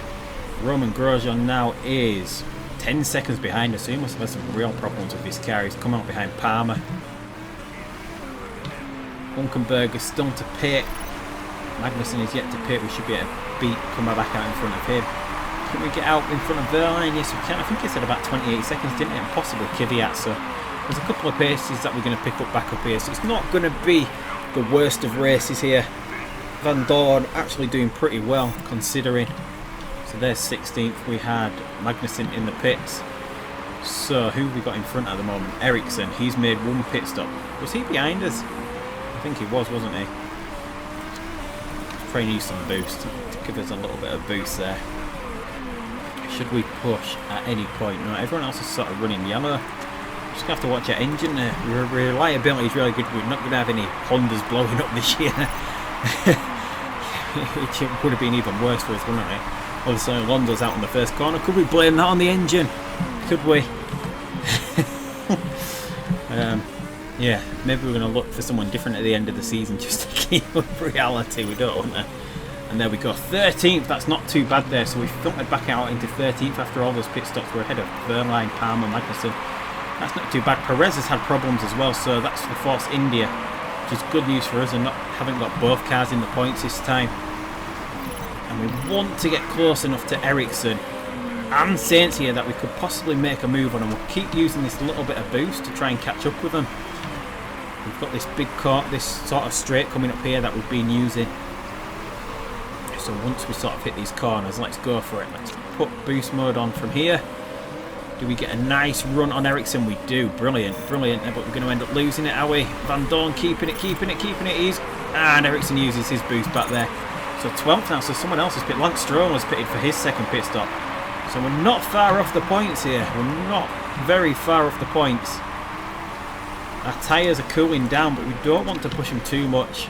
Roman Grosjean now is 10 seconds behind us, so he must have had some real problems with his car. He's come out behind Palmer. Hulkenberg is still to pit. Magnussen is yet to pit. We should be able to come back out in front of him. Can we get out in front of Verline? Yes, we can. I think he said about 28 seconds, didn't it? And possibly Kvyat. So there's a couple of paces that we're going to pick up back up here. So it's not going to be the worst of races here. Vandoorne actually doing pretty well considering. So there's 16th. We had Magnussen in the pits. So who have we got in front at the moment? Ericsson. He's made 1 pit stop. Was he behind us? I think he was, wasn't he? Let's try and use some boost to give us a little bit of boost there. Should we push at any point? No, everyone else is sort of running yellow. Just going to have to watch our engine there. Reliability is really good. We're not going to have any Hondas blowing up this year. It would have been even worse for us, wouldn't it? Obviously, Alonso's out on the first corner. Could we blame that on the engine? Could we? Yeah, maybe we're going to look for someone different at the end of the season just to keep up reality. We don't want to. And there we go, 13th. That's not too bad there. So we filtered back out into 13th after all those pit stops. We're ahead of Verline, Palmer, Magnussen. That's not too bad. Perez has had problems as well, so that's the Force India, which is good news for us, and haven't got both cars in the points this time. And we want to get close enough to Ericsson and Sainz here that we could possibly make a move on, and we'll keep using this little bit of boost to try and catch up with them. We've got this big car, this sort of straight coming up here that we've been using. So once we sort of hit these corners, let's go for it. Let's put boost mode on from here. Do we get a nice run on Ericsson? We do. Brilliant, brilliant. But we're going to end up losing it, are we? Vandoorne keeping it. And Ericsson uses his boost back there. So 12th now, so someone else has pitted. Lance Stroll has pitted for his second pit stop. So we're not far off the points here. We're not very far off the points. Our tyres are cooling down, but we don't want to push them too much.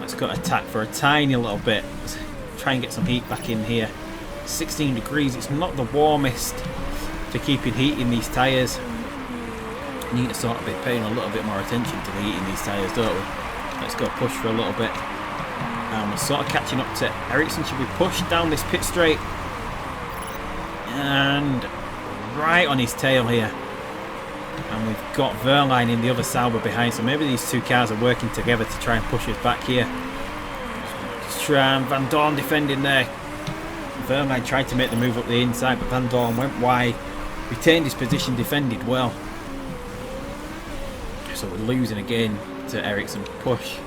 Let's go attack for a tiny little bit. Let's try and get some heat back in here. 16 degrees, it's not the warmest for keeping heat in these tyres. We need to sort of be paying a little bit more attention to the heat in these tyres, don't we? Let's go push for a little bit. And we're sort of catching up to Ericsson. Should we push down this pit straight? And right on his tail here. And we've got Verline in the other Sauber behind, so maybe these two cars are working together to try and push us back here. Just try and Vandoorne defending there. Verline tried to make the move up the inside, but Vandoorne went wide, retained his position, defended well. So we're losing again to Ericsson. Push.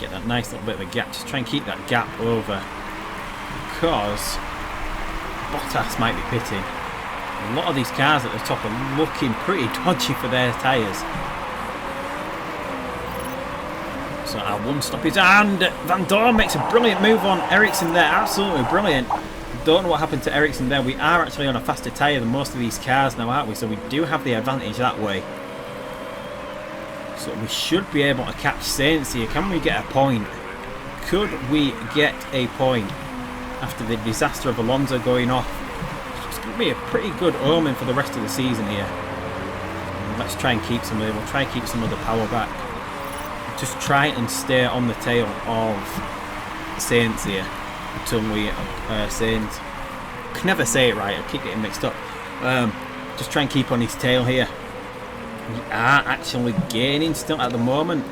Get that nice little bit of a gap. Just try and keep that gap over, because Bottas might be pitting. A lot of these cars at the top are looking pretty dodgy for their tyres. So our one stop is, and Vandoorne makes a brilliant move on Ericsson there, absolutely brilliant. Don't know what happened to Ericsson there. We are actually on a faster tyre than most of these cars now, aren't we? So we do have the advantage that way. So we should be able to catch Sainz here. Can we get a point? Could we get a point after the disaster of Alonso going off? It's going to be a pretty good omen for the rest of the season here. Let's try and keep some of it. We'll try and keep some of the power back. Just try and stay on the tail of Sainz here until we Sainz. I can never say it right. I keep getting mixed up. Just try and keep on his tail here. We are actually gaining still at the moment.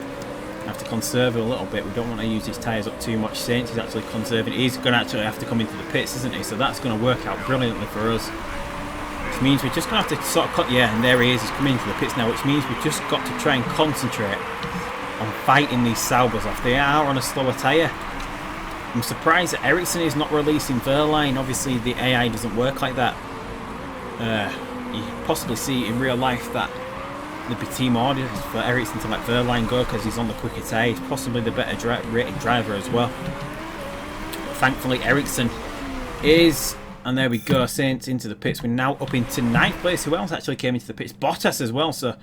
I have to conserve it a little bit. We don't want to use his tyres up too much. Sainz is actually conserving. He's going to actually have to come into the pits, isn't he? So that's going to work out brilliantly for us. Which means we're just going to have to sort of cut. Yeah, and there he is. He's coming into the pits now. Which means we've just got to try and concentrate on fighting these Saubers off. They are on a slower tyre. I'm surprised that Ericsson is not releasing Verline. Obviously the AI doesn't work like that. You possibly see in real life that there'd be team orders for Ericsson to let Verline go because he's on the quicker tyre. He's possibly the better rated driver as well. But thankfully Ericsson is, and there we go, Sainz into the pits. We're now up into 9th place. Who else actually came into the pits? Bottas as well. So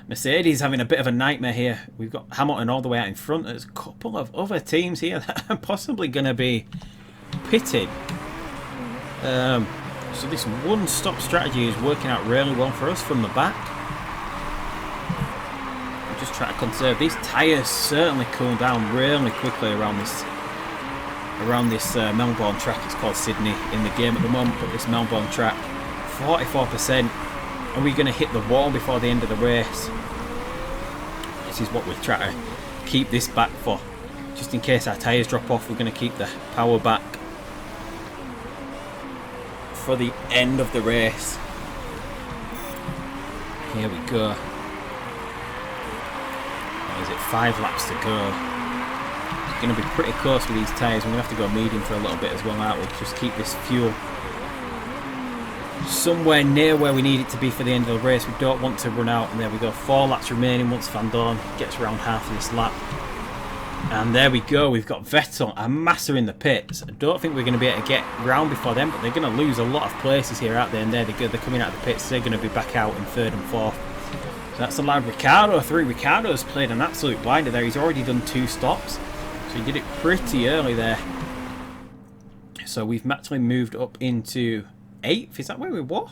Mercedes having a bit of a nightmare here. We've got Hamilton all the way out in front. There's a couple of other teams here that are possibly going to be pitted. So this one-stop strategy is working out really well for us from the back. We'll just try to conserve. These tyres certainly cool down really quickly around this Melbourne track. It's called Sydney in the game at the moment, but this Melbourne track, 44%. Are we going to hit the wall before the end of the race? This is what we're trying to keep this back for. Just in case our tyres drop off, we're going to keep the power back for the end of the race. Here we go. What is it? 5 laps to go. It's going to be pretty close with these tyres. We're going to have to go medium for a little bit as well, aren't we? Just keep this fuel somewhere near where we need it to be for the end of the race. We don't want to run out. And there we go, 4 laps remaining once Vandoorne gets around half of this lap. And there we go, we've got Vettel and Massa in the pits. I don't think we're going to be able to get round before them, but they're going to lose a lot of places here out there, and there they go. They're coming out of the pits. They're going to be back out in 3rd and 4th. So that's allowed Ricciardo through. Ricciardo's played an absolute blinder there. He's already done 2 stops, so he did it pretty early there. So we've actually moved up into 8th. Is that where we were?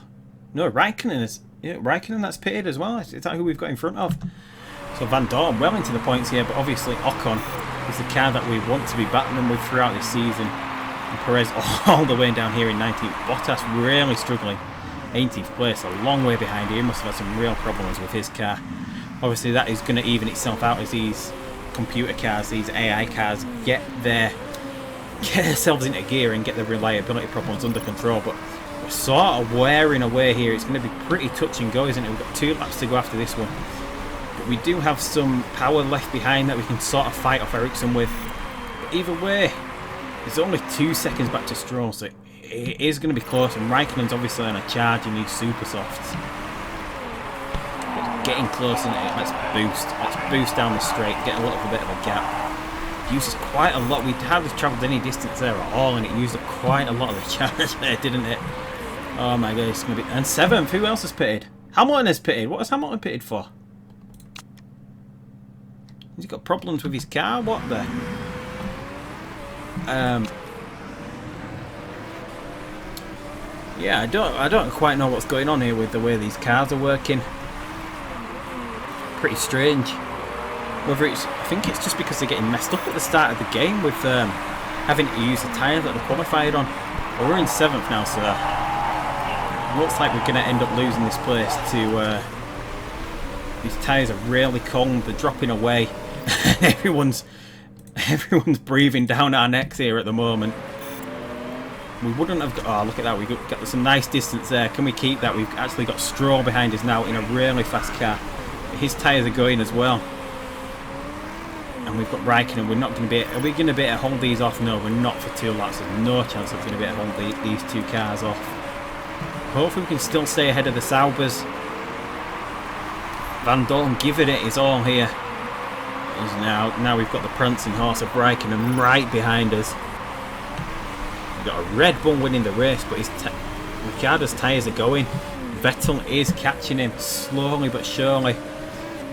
No, Raikkonen is. Yeah, Raikkonen, that's pitted as well. Is that who we've got in front of? So Vandoorne well into the points here, but obviously Ocon is the car that we want to be battling with throughout this season. And Perez all the way down here in 19th. Bottas really struggling. 18th place, a long way behind here. He must have had some real problems with his car. Obviously that is going to even itself out as these computer cars, these AI cars, get themselves into gear and get the reliability problems under control. But we're sort of wearing away here. It's going to be pretty touch and go, isn't it? We've got 2 laps to go after this one. But we do have some power left behind that we can sort of fight off Ericsson with. But either way, there's only 2 seconds back to Stroll, so it is going to be close. And Raikkonen's obviously on a charge in these super softs. But getting close, isn't it? Let's boost. Let's boost down this straight, get a little bit of a gap. Uses quite a lot. We hardly travelled any distance there at all, and it used up quite a lot of the charge there, didn't it? Oh my god, it's going to be... And 7th, who else has pitted? Hamilton has pitted. What has Hamilton pitted for? Has he got problems with his car? What the? Yeah, I don't quite know what's going on here with the way these cars are working. Pretty strange. Whether it's, I think it's just because they're getting messed up at the start of the game with having to use the tyre that they qualified on. Well, we're in 7th now, so looks like we're going to end up losing this place to... these tyres are really cold, they're dropping away. everyone's breathing down our necks here at the moment. We wouldn't have got... Oh, look at that, we've got some nice distance there. Can we keep that? We've actually got Stroll behind us now in a really fast car. His tyres are going as well. And we've got Raikkonen. We're not going to be... Are we going to be able to hold these off? No, we're not for 2 laps. There's no chance we're going to be able to hold these 2 cars off. Hopefully we can still stay ahead of the Saubers. Vandoorne giving it his all here. Now we've got the prancing horse of Raikkonen right behind us. We've got a Red Bull winning the race, but Ricciardo's tyres are going. Vettel is catching him slowly but surely.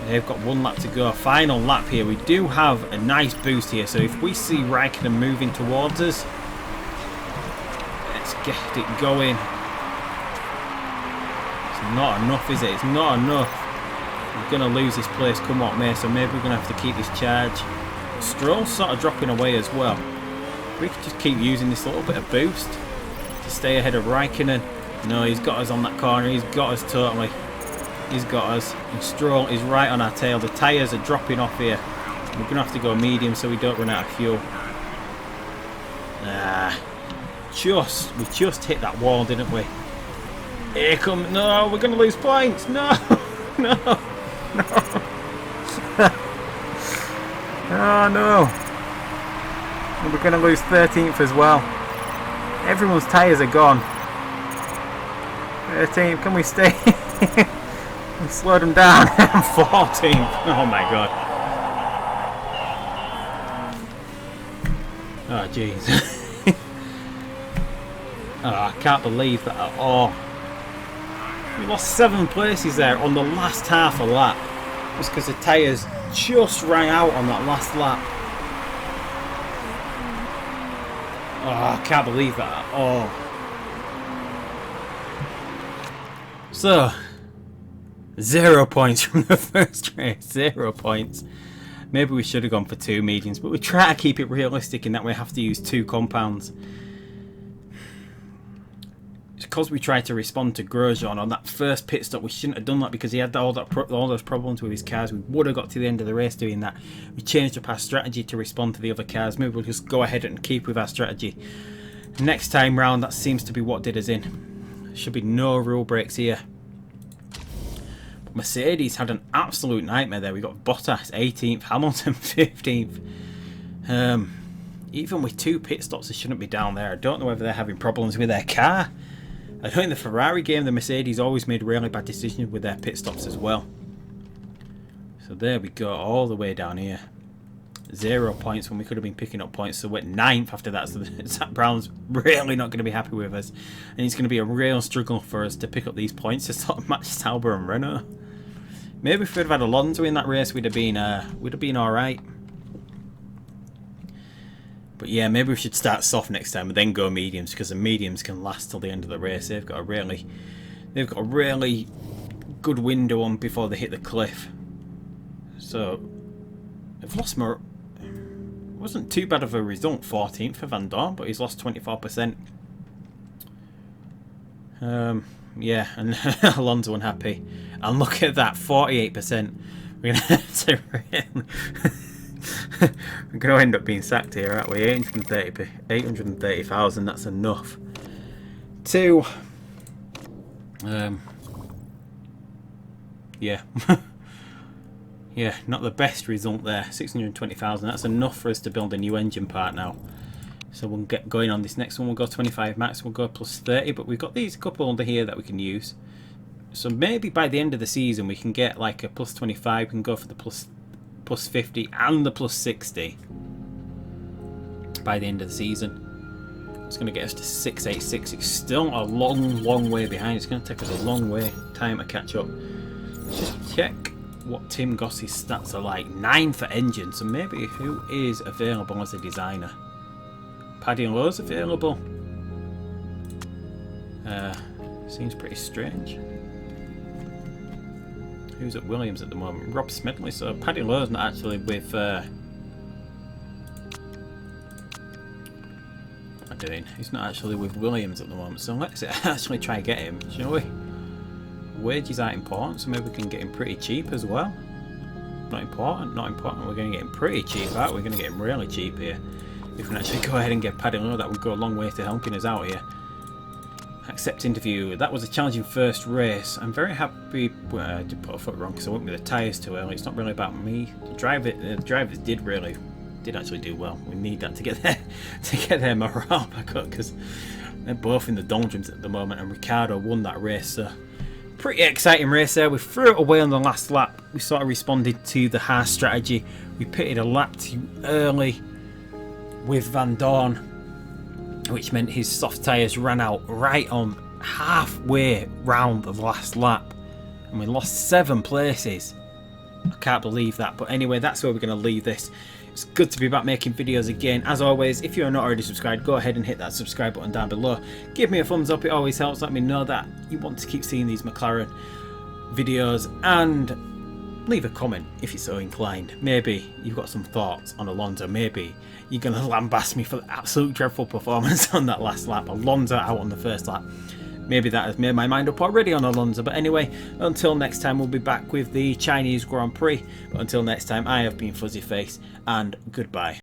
They've got 1 lap to go. Final lap here. We do have a nice boost here. So if we see Raikkonen moving towards us, let's get it going. It's not enough, is it? It's not enough. We're going to lose this place come what may. So maybe we're going to have to keep this charge. Stroll's sort of dropping away as well. We could just keep using this little bit of boost to stay ahead of Raikkonen. No, he's got us on that corner. He's got us totally. He's got us. And Stroll is right on our tail. The tyres are dropping off here. We're going to have to go medium so we don't run out of fuel. We just hit that wall, didn't we? Here come... No, we're going to lose points. No. No. No. Oh, no. And we're going to lose 13th as well. Everyone's tyres are gone. 13th, can we stay? Slow them down. 14th. Oh my god. Oh jeez. Oh, I can't believe that at all. We lost 7 places there on the last half a lap. Just because the tyres just ran out on that last lap. Oh, I can't believe that at all. So, 0 points from the first race. 0 points. Maybe we should have gone for 2 mediums, but we try to keep it realistic in that we have to use 2 compounds. Because we tried to respond to Grosjean on that first pit stop, we shouldn't have done that because he had all those problems with his cars. We would have got to the end of the race doing that. We changed up our strategy to respond to the other cars. Maybe we'll just go ahead and keep with our strategy. Next time round, that seems to be what did us in. There should be no rule breaks here. But Mercedes had an absolute nightmare there. We got Bottas 18th, Hamilton 15th. Even with 2 pit stops, they shouldn't be down there. I don't know whether they're having problems with their car. I know in the Ferrari game, the Mercedes always made really bad decisions with their pit stops as well. So there we go, all the way down here. 0 points when we could have been picking up points. So we're 9th after that. So Zach Brown's really not going to be happy with us. And it's going to be a real struggle for us to pick up these points to sort of match Sauber and Renault. Maybe if we'd have had Alonso in that race, we'd have been alright. But yeah, maybe we should start soft next time and then go mediums, because the mediums can last till the end of the race. They've got a really good window on before they hit the cliff. So they've lost more. It wasn't too bad of a result, 14th for Vandoorne, but he's lost 24%. Yeah, and Alonso unhappy. And look at that, 48%. We're gonna have to really we're gonna end up being sacked here, aren't we? 830,000. That's enough to yeah. Yeah, not the best result there. 620,000. That's enough for us to build a new engine part now. So we'll get going on this next one. We'll go 25 max. We'll go plus 30, but we've got these couple under here that we can use. So maybe by the end of the season we can get like a plus 25. We can go for the plus 50 and the plus 60 by the end of the season. It's going to get us to 686. It's still a long way behind. It's going to take us a long time to catch up. Let's just check what Tim Goss's stats are like. 9 for engine. So maybe who is available as a designer? Paddy Lowe's available. Seems pretty strange. Who's at Williams at the moment? Rob Smedley. So Paddy Lowe's not actually with. He's not actually with Williams at the moment. So let's actually try and get him, shall we? Wages aren't important, so maybe we can get him pretty cheap as well. Not important. We're going to get him pretty cheap, aren't we? We're going to get him really cheap here. If we can actually go ahead and get Paddy Lowe, that would go a long way to helping us out here. Accept interview. That was a challenging first race. I'm very happy. Well, I did put a foot wrong because I went with the tyres too early. It's not really about me. The drivers did actually do well. We need that to get their morale back up, because they're both in the doldrums at the moment, and Ricciardo won that race. So pretty exciting race there. We threw it away on the last lap. We sort of responded to the harsh strategy. We pitted a lap too early with Vandoorne, which meant his soft tyres ran out right on halfway round the last lap, and we lost 7 places. I can't believe that. But anyway, that's where we're going to leave this. It's good to be back making videos again. As always, if you're not already subscribed, go ahead and hit that subscribe button down below. Give me a thumbs up, it always helps. Let me know that you want to keep seeing these Mclaren videos, and leave a comment if you're so inclined. Maybe you've got some thoughts on Alonso. Maybe you're going to lambast me for the absolute dreadful performance on that last lap. Alonso out on the first lap. Maybe that has made my mind up already on Alonso. But anyway, until next time, we'll be back with the Chinese Grand Prix. But until next time, I have been Fuzzy Face, and goodbye.